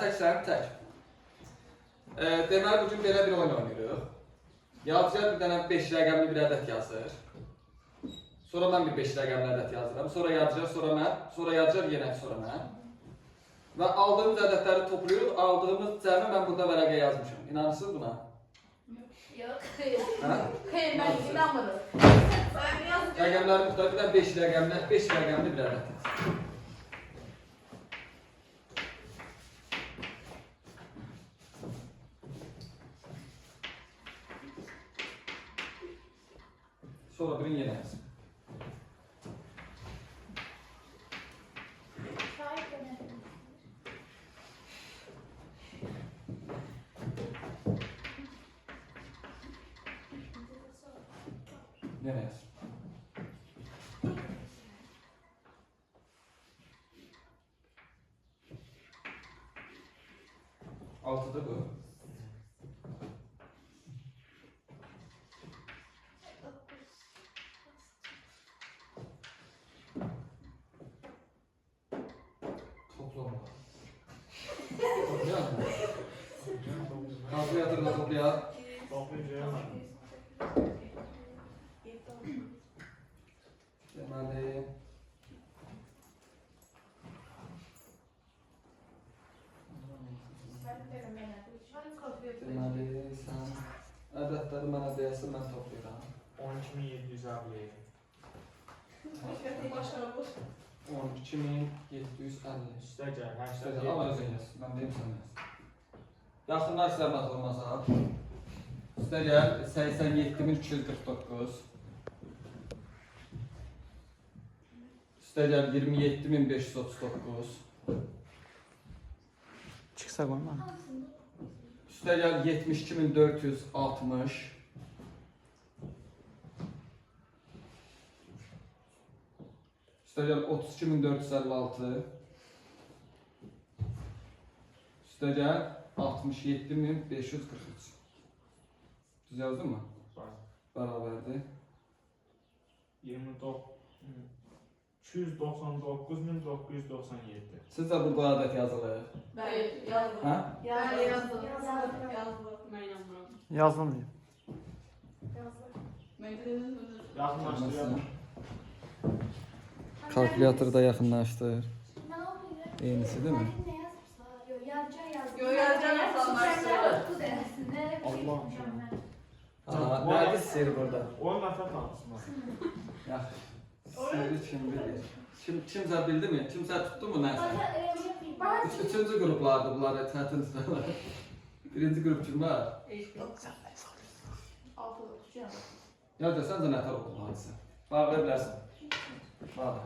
təksən, tək. Deməli, bugün belə bir oyun oynayırıq. Yazıcılar bir dənə 5 rəqəmli bir ədəd yazır. Sonra mən bir 5 rəqəmli ədəd yazıram. Sonra yazıcılar, sonra mən. Sonra yazıcılar yenə sonra mən. Və aldığımız ədədləri toplayırıq. Aldığımız cəmi mən burada vərəqə yazmışam. İnanırsınız buna? Yox, xeyr. Hə? Xeyr, mən inanmırım. Rəqəmləri müxtəlif bir də 5 rəqəmli bir ədəd yazır. Sonra birini yenə yaz. Yenə yaz. Altıda bu. Toplama. Toplayalım mı? Kalkülatörle toplayalım. Deməli... Deməli, sən ədədləri mənə deyəsən, mən toplayıram. 12.750. 12.750. Üstə gəl, Amma özün yaz, mən deyim sən yaz. Yaxınlar sizə olmasa. Üstə gəl, 87.249. Üstə gəl, 27.539. Çıxsa qoyma. Üstə gəl, 72.460. Üstə gəl, 32.456. Üstə gəl, 67.543. Düz yazdın mı? Bərabərdir. 299.997. Sizcə burada ədəd yazılır? Bəli, yazdım. Hə? Yazdım. Mən inanmıram. Yazdım deyim. Yaxınlaşdırıyorum. Kalkülatörü da yaxınlaşdır. Eynisi değil mi? Nerede sir burada? Oyun ata tanısın. Ya, siri kim bilir? Kimsə bildi mi? Kimsə tuttu mu nəsə? Üçüncü qruplardır bunlar, tətil sıralar. Birinci qrup kim var? Ya da sən də nətər oxumalısan? Bağlaya bilərsən. Bağla.